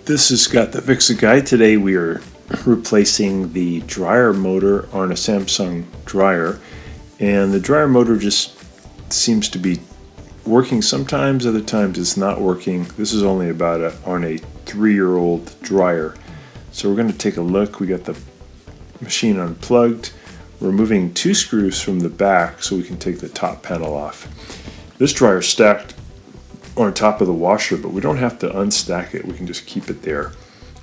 This is Scott the Fix-It Guy. Today we are replacing the dryer motor on a Samsung dryer, and the dryer motor just seems to be working sometimes, other times it's not working. This is only about on a 3-year-old dryer. So we're going to take a look. We got the machine unplugged. We're removing 2 screws from the back so we can take the top panel off. This dryer is stacked on top of the washer, but we don't have to unstack it. We can just keep it there.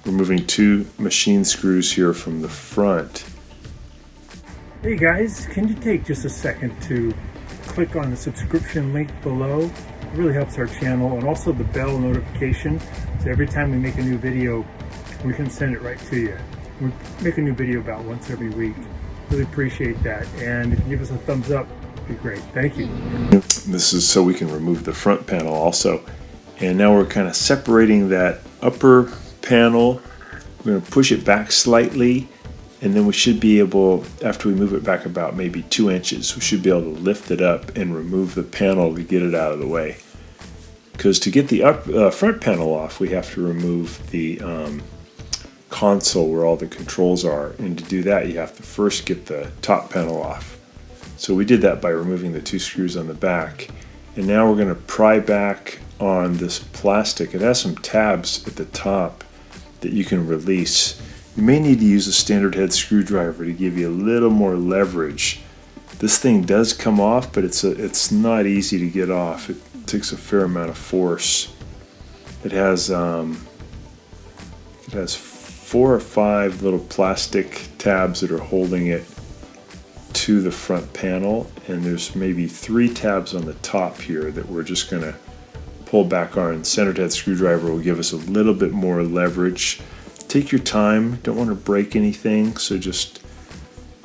We're moving 2 machine screws here from the front. Hey guys, can you take just a second to click on the subscription link below? It really helps our channel, and also the bell notification, so every time we make a new video we can send it right to you. We make a new video about once every week. Really appreciate that, and if you give us a thumbs up, it'd be great. Thank you. This is so we can remove the front panel also. And now we're kind of separating that upper panel. We're going to push it back slightly, and then we should be able, after we move it back about maybe 2 inches, we should be able to lift it up and remove the panel to get it out of the way. Because to get the front panel off, we have to remove the console where all the controls are, and to do that you have to first get the top panel off. So we did that by removing the 2 screws on the back, and now we're going to pry back on this plastic. It has some tabs at the top that you can release. You may need to use a standard head screwdriver to give you a little more leverage. This thing does come off, but it's not easy to get off. It takes a fair amount of force. It has 4 or 5 little plastic tabs that are holding it to the front panel, and there's maybe 3 tabs on the top here that we're just going to pull back on. Standard head screwdriver will give us a little bit more leverage. Take your time, don't want to break anything, so just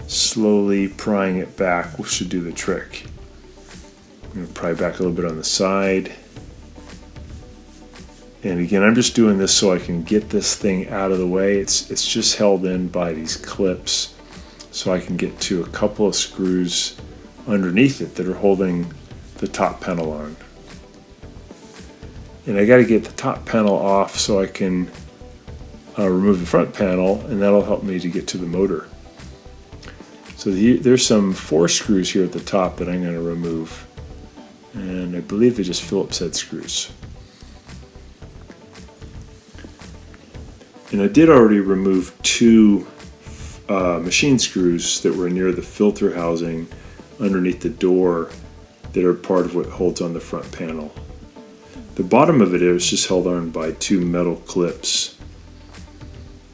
slowly prying it back should do the trick. I'm going to pry back a little bit on the side. And again, I'm just doing this so I can get this thing out of the way. It's just held in by these clips, so I can get to a couple of screws underneath it that are holding the top panel on. And I got to get the top panel off so I can remove the front panel, and that'll help me to get to the motor. So there's some 4 screws here at the top that I'm going to remove, and I believe they're just Phillips head screws. And I did already remove 2 machine screws that were near the filter housing underneath the door that are part of what holds on the front panel. The bottom of it is just held on by 2 metal clips.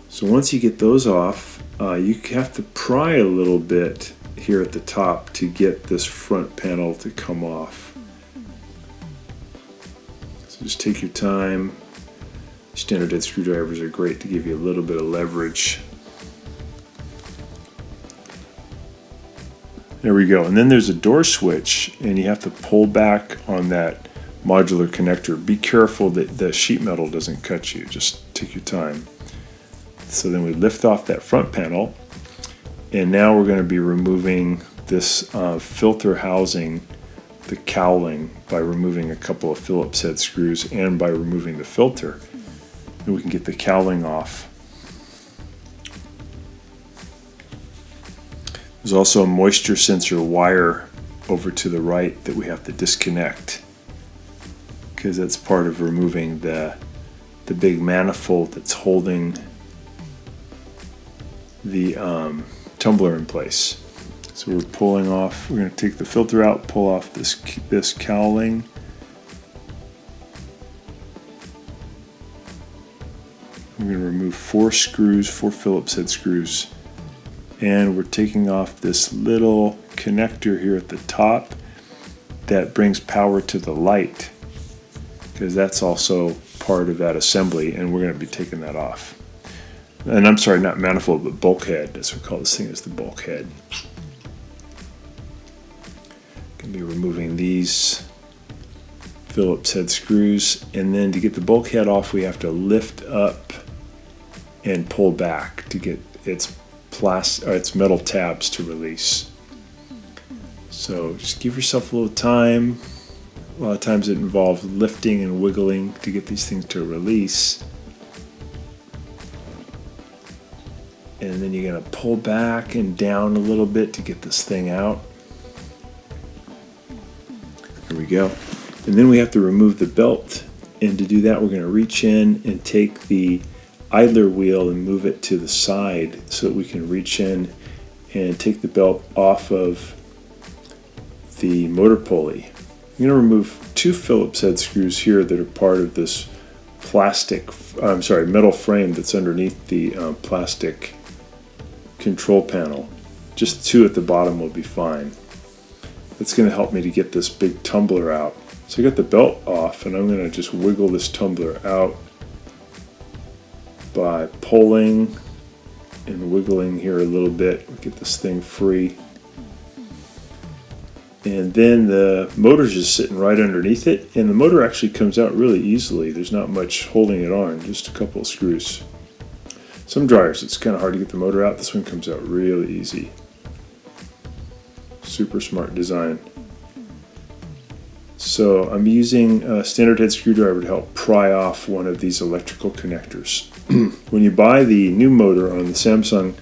So once you get those off, you have to pry a little bit here at the top to get this front panel to come off. So just take your time. Standard head screwdrivers are great to give you a little bit of leverage. There we go. And then there's a door switch, and you have to pull back on that modular connector. Be careful that the sheet metal doesn't cut you. Just take your time. So then we lift off that front panel, and now we're going to be removing this filter housing, the cowling, by removing a couple of Phillips head screws and by removing the filter. And we can get the cowling off. There's also a moisture sensor wire over to the right that we have to disconnect, because that's part of removing the big manifold that's holding the tumbler in place. So we're pulling off. We're going to take the filter out, pull off this cowling. We're going to remove 4 screws, 4 Phillips head screws, and we're taking off this little connector here at the top that brings power to the light, because that's also part of that assembly, and we're going to be taking that off. And I'm sorry, not manifold, but bulkhead. That's what we call this thing, is the bulkhead. Going to be removing these Phillips head screws, and then to get the bulkhead off, we have to lift up and pull back to get its metal tabs to release. So just give yourself a little time. A lot of times it involves lifting and wiggling to get these things to release. and then you're going to pull back and down a little bit to get this thing out. There we go. And then we have to remove the belt, and to do that we're going to reach in and take the idler wheel and move it to the side so that we can reach in and take the belt off of the motor pulley. I'm going to remove 2 Phillips head screws here that are part of this metal frame that's underneath the plastic control panel. Just 2 at the bottom will be fine. That's going to help me to get this big tumbler out. So I got the belt off, and I'm going to just wiggle this tumbler out by pulling and wiggling here a little bit. Get this thing free. And then the motor's just sitting right underneath it, and the motor actually comes out really easily. There's not much holding it on, just a couple of screws. Some dryers, it's kind of hard to get the motor out. This one comes out really easy. Super smart design. So I'm using a standard head screwdriver to help pry off one of these electrical connectors. When you buy the new motor on the Samsung,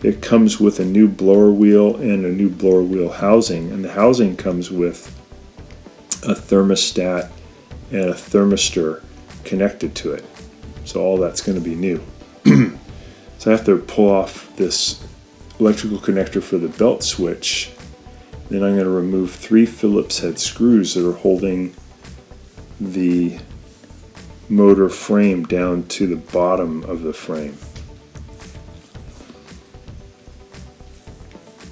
it comes with a new blower wheel and a new blower wheel housing, and the housing comes with a thermostat and a thermistor connected to it. So all that's going to be new. So I have to pull off this electrical connector for the belt switch. Then I'm going to remove 3 Phillips head screws that are holding the motor frame down to the bottom of the frame.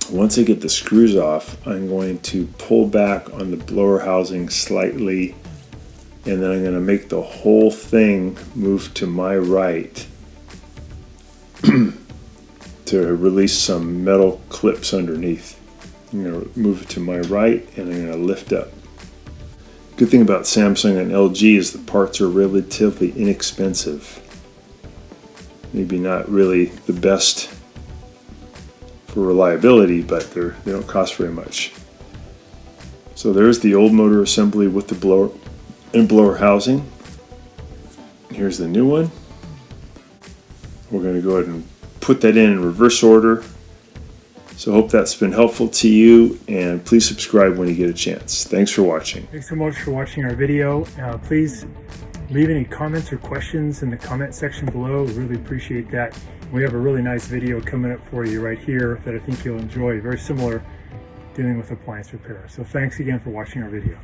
Once I get the screws off, I'm going to pull back on the blower housing slightly, and then I'm going to make the whole thing move to my right to release some metal clips underneath. I'm going to move it to my right, and I'm going to lift up. Good thing about Samsung and LG is the parts are relatively inexpensive. Maybe not really the best for reliability, but they don't cost very much. So there's the old motor assembly with the blower and blower housing. Here's the new one. We're going to go ahead and put that in reverse order. So hope that's been helpful to you, and please subscribe when you get a chance. Thanks for watching. Thanks so much for watching our video. Please leave any comments or questions in the comment section below. We really appreciate that. We have a really nice video coming up for you right here that I think you'll enjoy. Very similar dealing with appliance repair. So thanks again for watching our video.